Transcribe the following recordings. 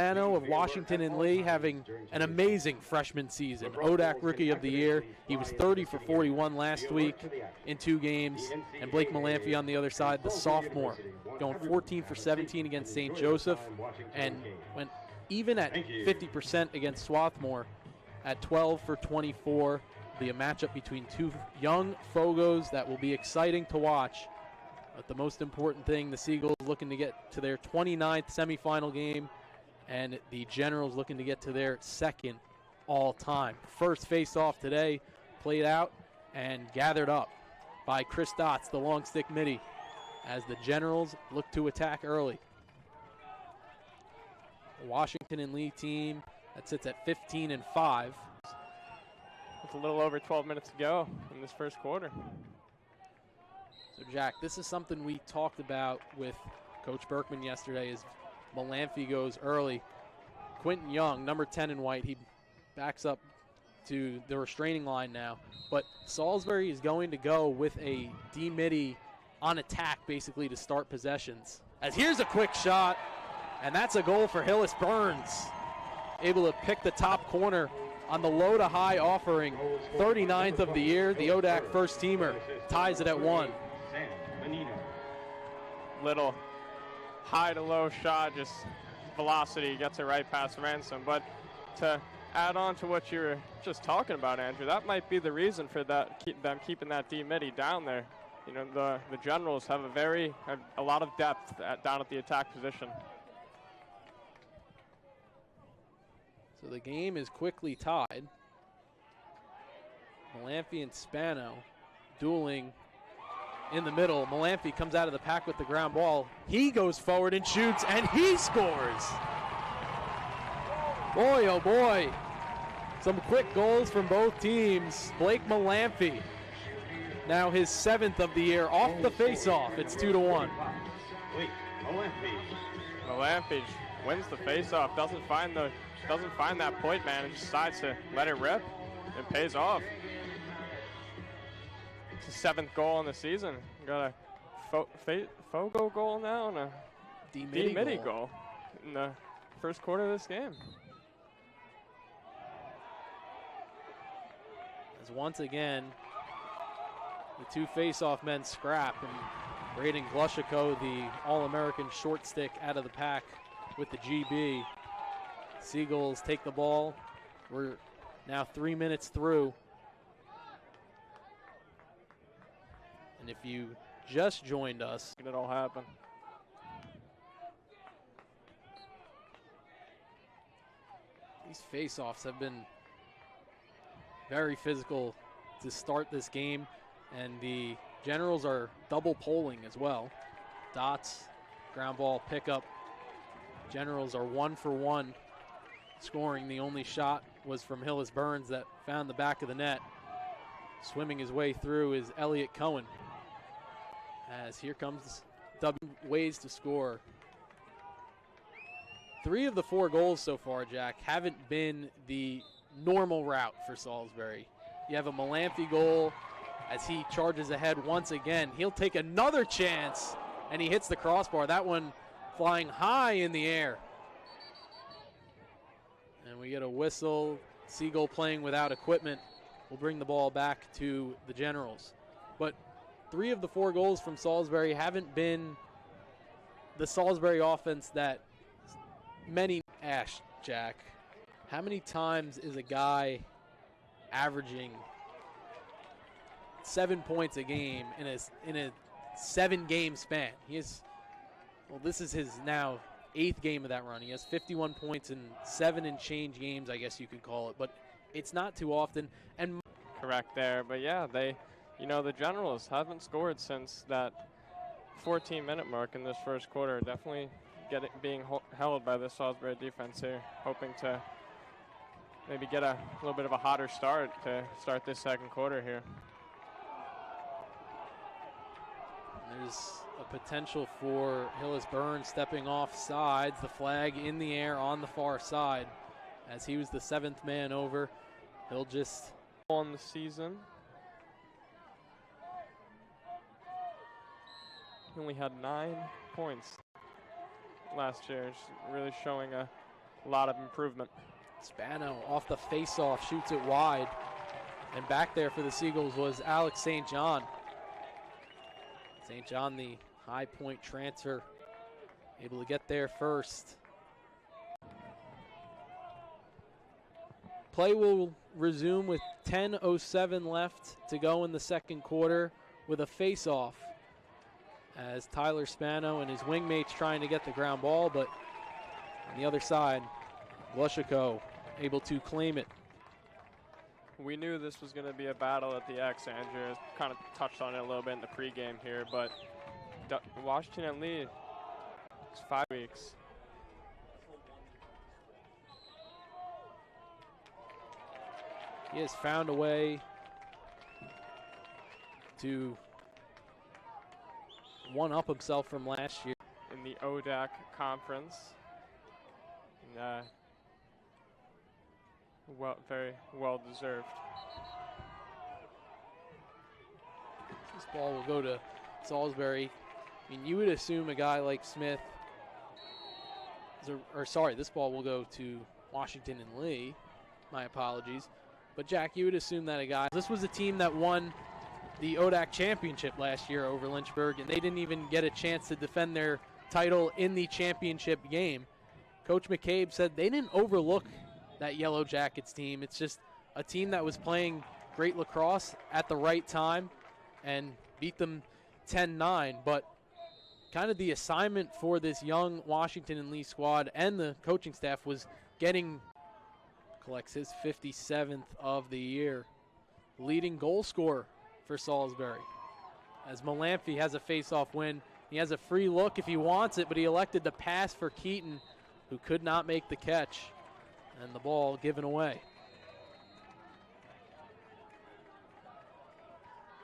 Spano of Washington and Lee having an amazing freshman season. ODAC Rookie of the Year. He was 30 for 41 last week in 2 games. And Blake Malamphy on the other side, the sophomore, going 14 for 17 against St. Joseph and went even at 50% against Swarthmore at 12 for 24. Be a matchup between 2 young Fogos that will be exciting to watch. But the most important thing, the Seagulls looking to get to their 29th semifinal game, and the Generals looking to get to their 2nd all-time. First face-off today played out and gathered up by Chris Dotts, the long stick midi, as the Generals look to attack early. The Washington and Lee team that sits at 15-5. With a little over 12 minutes to go in this first quarter. So, Jack, this is something we talked about with Coach Berkman yesterday as Malamphy goes early. Quentin Young, number 10 in white, he backs up to the restraining line now. But Salisbury is going to go with a D-midi on attack, basically, to start possessions. As here's a quick shot, and that's a goal for Hillis Burns. Able to pick the top corner on the low to high offering. 39th of the year, the ODAC first teamer ties it at 1. Little high to low shot, just velocity, gets it right past Ransom. But to add on to what you were just talking about, Andrew, that might be the reason for that, them keeping that D-midi down there. You know, the Generals have a lot of depth down at the attack position. So the game is quickly tied. Malamphy and Spano dueling in the middle. Malamphy comes out of the pack with the ground ball. He goes forward and shoots, and he scores. Boy, oh boy. Some quick goals from both teams. Blake Malamphy, now his 7th of the year, off the face-off. It's 2-1. Malamphy wins the face-off, doesn't find that point man, and decides to let it rip. It pays off. It's his 7th goal in the season. Got a Fogo goal now and a D-midi goal in the first quarter of this game. As once again, the 2 face-off men scrap, and Braden Glushiko, the All-American short stick, out of the pack with the GB. Seagulls take the ball. We're now 3 minutes through. And if you just joined us, it all happen. These face-offs have been very physical to start this game, and the Generals are double polling as well. Dots, ground ball pickup. Generals are 1 for 1 scoring. The only shot was from Hillis Burns that found the back of the net. Swimming his way through is Elliot Cohen. As here comes ways to score. 3 of the 4 goals so far, Jack, haven't been the normal route for Salisbury. You have a Malamphy goal as he charges ahead once again. He'll take another chance, and he hits the crossbar. That one flying high in the air. And we get a whistle. Seagull playing without equipment will bring the ball back to the Generals. But 3 of the 4 goals from Salisbury haven't been the Salisbury offense that many ask, Jack. How many times is a guy averaging 7 points a game in a 7-game span? This is his now 8th game of that run. He has 51 points in 7 and change games, I guess you could call it, but it's not too often. And correct there, but yeah, the Generals haven't scored since that 14-minute mark in this first quarter. Definitely being held by the Salisbury defense here, hoping to maybe get a little bit of a hotter start to start this second quarter here. There's a potential for Hillis Burns stepping off sides. The flag in the air on the far side as he was the 7th man over. He'll just on the season. He only had 9 points last year, just really showing a a lot of improvement. Spano off the face-off, shoots it wide. And back there for the Seagulls was Alex St. John. St. John, the High Point transfer, able to get there first. Play will resume with 10:07 left to go in the second quarter with a face-off, as Tyler Spano and his wingmates trying to get the ground ball, but on the other side, Glushiko able to claim it. We knew this was going to be a battle at the X. Andrew kind of touched on it a little bit in the pregame here, but Washington and Lee, it's 5 weeks. He has found a way to one-up himself from last year. In the ODAC conference. And, very well deserved. This ball will go to Salisbury. I mean, you would assume a guy like Smith, this ball will go to Washington and Lee. My apologies. But Jack, you would assume that this was a team that won the ODAC championship last year over Lynchburg, and they didn't even get a chance to defend their title in the championship game. Coach McCabe said they didn't overlook that Yellow Jackets team. It's just a team that was playing great lacrosse at the right time and beat them 10-9. But kind of the assignment for this young Washington and Lee squad and the coaching staff was collects his 57th of the year. Leading goal scorer for Salisbury, as Malamphy has a face-off win. He has a free look if he wants it, but he elected to pass for Keaton, who could not make the catch, and the ball given away.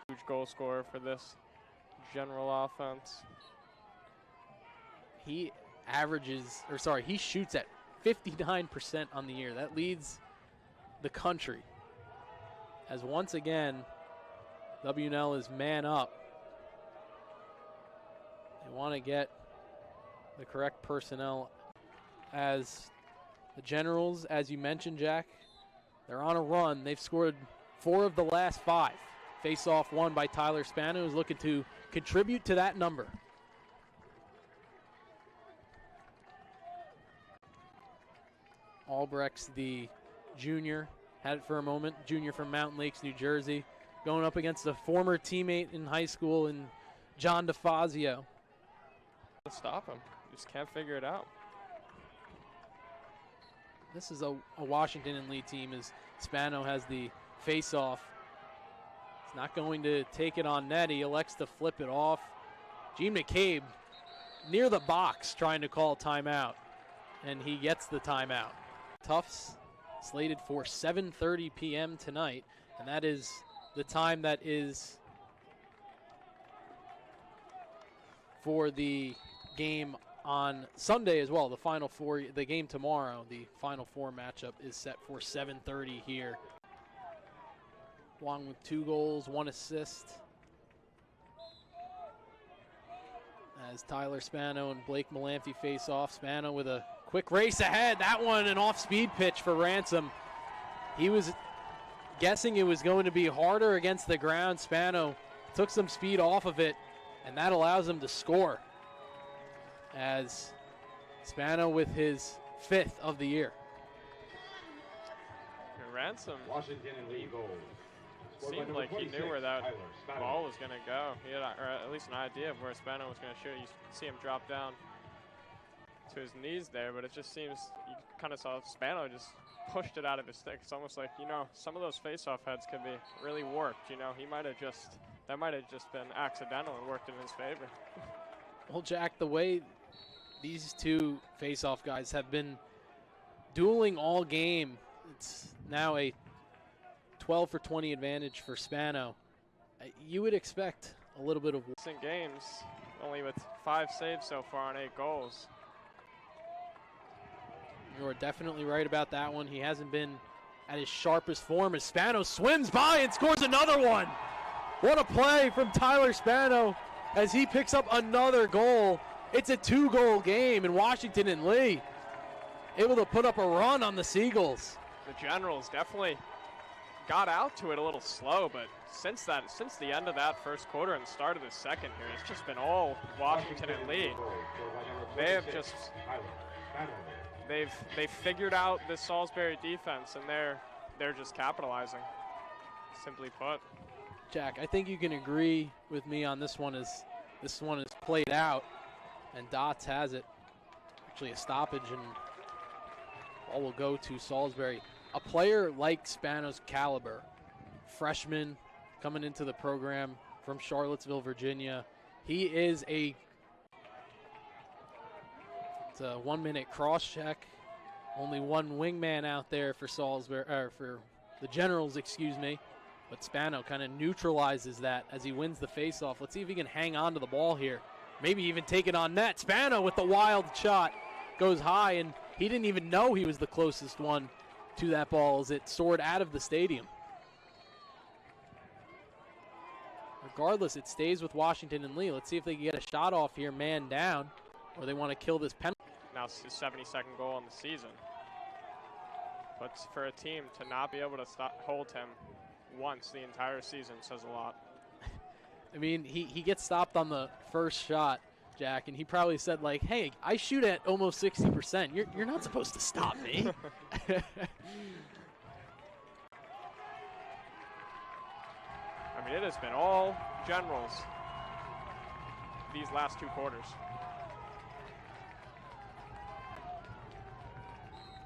Huge goal scorer for this general offense. He shoots at 59% on the year. That leads the country, as once again, WNL is man up. They want to get the correct personnel, as the Generals, as you mentioned, Jack, they're on a run. They've scored 4 of the last 5. Face-off won by Tyler Spano, who's looking to contribute to that number. Albrecht's the junior, had it for a moment, junior from Mountain Lakes, New Jersey, going up against a former teammate in high school in John DeFazio. Stop him, just can't figure it out. This is a Washington and Lee team, as Spano has the face-off. He's not going to take it on net. He elects to flip it off. Gene McCabe near the box trying to call timeout, and he gets the timeout. Tufts slated for 7:30 p.m. tonight, and that is the time that is for the game on Sunday as well. The Final Four, the game tomorrow, the Final Four matchup is set for 7:30 here. Wong with 2 goals, 1 assist, as Tyler Spano and Blake Malamphy face off. Spano with a quick race ahead. That one an off-speed pitch for Ransom. He was guessing it was going to be harder against the ground. Spano took some speed off of it, and that allows him to score, as Spano with his 5th of the year. Ransom Washington and Lee goals. Seemed like he knew where that ball was going to go. He had or at least an idea of where Spano was going to shoot. You see him drop down to his knees there, but it just seems you kind of saw Spano just pushed it out of his stick. It's almost like, some of those face-off heads could be really warped. He might have that might have just been accidental and worked in his favor. Well, Jack, the way these two face-off guys have been dueling all game, it's now a 12 for 20 advantage for Spano. You would expect a little bit of recent games, only with 5 saves so far on 8 goals. You are definitely right about that one. He hasn't been at his sharpest form, as Spano swims by and scores another one. What a play from Tyler Spano as he picks up another goal. It's a 2-goal game in Washington and Lee. able to put up a run on the Seagulls. The Generals definitely got out to it a little slow, but since the end of that first quarter and start of the second here, it's just been all Washington and Lee. They have just they've figured out this Salisbury defense, and they're just capitalizing. Simply put. Jack, I think you can agree with me on this one as this one is played out, and Dots has it. Actually a stoppage, and ball will go to Salisbury. A player like Spano's caliber, freshman coming into the program from Charlottesville, Virginia. He is it's a 1-minute cross check. Only one wingman out there for Salisbury, or for the Generals, excuse me. But Spano kind of neutralizes that as he wins the faceoff. Let's see if he can hang on to the ball here. Maybe even take it on net. Spano with the wild shot goes high, and he didn't even know he was the closest one to that ball as it soared out of the stadium. Regardless, it stays with Washington and Lee. Let's see if they can get a shot off here, man down, or they want to kill this penalty. Now it's his 72nd goal in the season. But for a team to not be able to hold him once the entire season says a lot. I mean, he gets stopped on the first shot, Jack, and he probably said, like, hey, I shoot at almost 60%. You're not supposed to stop me. I mean, it has been all Generals these last two quarters.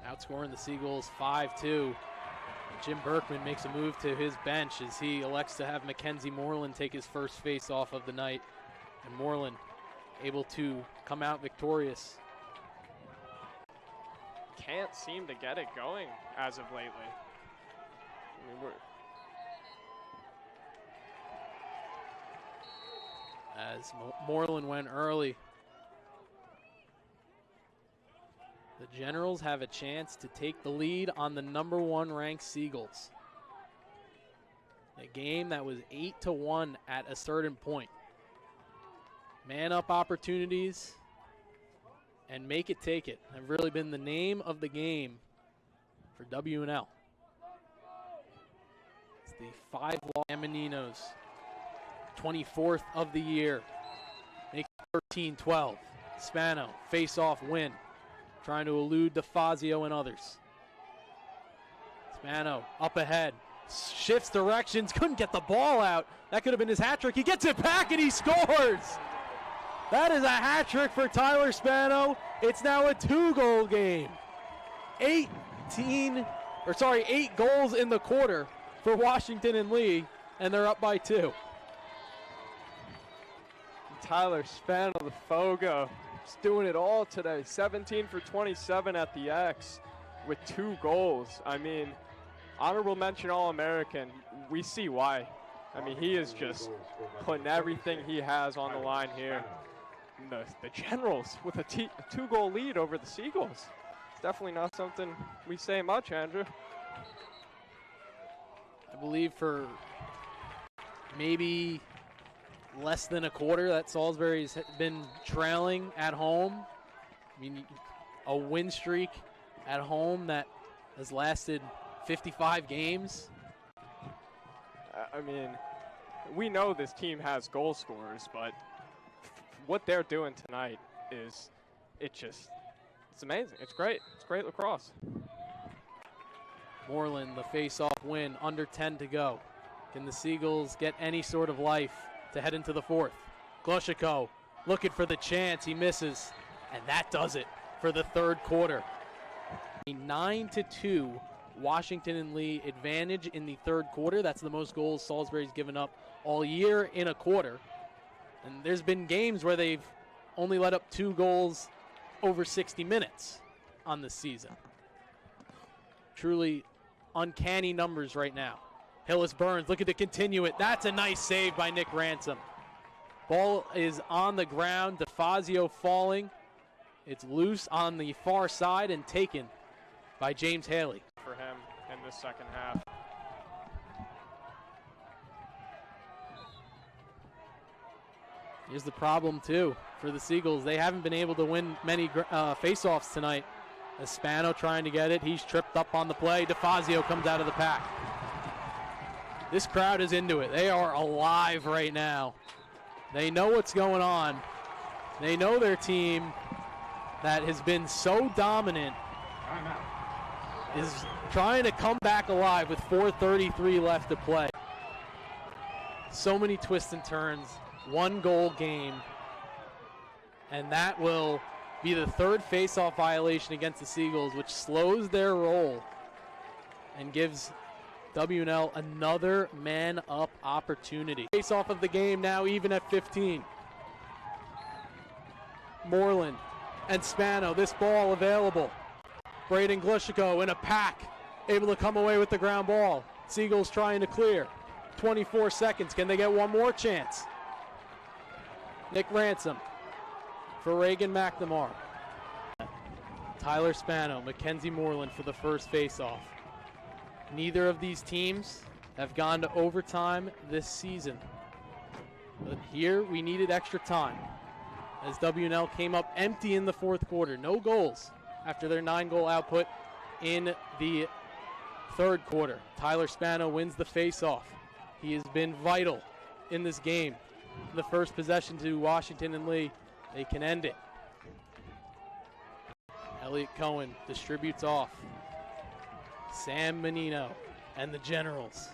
Outscoring the Seagulls 5-2. Jim Berkman makes a move to his bench as he elects to have Mackenzie Moreland take his first face-off of the night. And Moreland able to come out victorious. Can't seem to get it going as of lately. I mean, as Moreland went early, the Generals have a chance to take the lead on the #1 ranked Seagulls. A game that was 8-1 at a certain point. Man up opportunities and make it take it have really been the name of the game for W&L. It's the 5-loss Amaninos, 24th of the year. Make it 13-12. Spano, face-off win. Trying to elude DeFazio and others. Spano up ahead. Shifts directions. Couldn't get the ball out. That could have been his hat trick. He gets it back and he scores. That is a hat trick for Tyler Spano. It's now a 2-goal game. 8 goals in the quarter for Washington and Lee, and they're up by 2. Tyler Spano, the Fogo. He's doing it all today. 17 for 27 at the X with 2 goals. I mean, honorable mention All-American. We see why. I mean, he is just putting everything he has on the line here. And the Generals with a 2-goal lead over the Seagulls. It's definitely not something we say much, Andrew. I believe for maybe less than a quarter that Salisbury's been trailing at home. I mean, a win streak at home that has lasted 55 games. I mean, we know this team has goal scorers, but what they're doing tonight is, it's amazing. It's great. It's great lacrosse. Moreland, the face-off win, under 10 to go. Can the Seagulls get any sort of life to head into the 4th? Gloshiko looking for the chance. He misses, and that does it for the 3rd quarter. A 9-2 Washington and Lee advantage in the 3rd quarter. That's the most goals Salisbury's given up all year in a quarter. And there's been games where they've only let up 2 goals over 60 minutes on this season. Truly uncanny numbers right now. Hillis Burns looking to continue it. That's a nice save by Nick Ransom. Ball is on the ground. DeFazio falling. It's loose on the far side and taken by James Haley. For him in the second half. Here's the problem, too, for the Seagulls. They haven't been able to win many face-offs tonight Spano trying to get it. He's tripped up on the play. DeFazio comes out of the pack. This crowd is into it. They are alive right now. They know what's going on. They know their team that has been so dominant is trying to come back alive with 4:33 left to play. So many twists and turns, 1-goal game, and that will be the third face-off violation against the Seagulls, which slows their roll and gives WNL another man-up opportunity. Face-off of the game now even at 15. Moreland and Spano, this ball available. Braden Glushiko in a pack, able to come away with the ground ball. Seagulls trying to clear. 24 seconds, can they get one more chance? Nick Ransom for Reagan McNamara. Tyler Spano, Mackenzie Moreland for the first face-off. Neither of these teams have gone to overtime this season. But here we needed extra time as WNL came up empty in the fourth quarter. No goals after their 9-goal output in the third quarter. Tyler Spano wins the face-off. He has been vital in this game. The first possession to Washington and Lee, they can end it. Elliot Cohen distributes off. Sam Menino and the Generals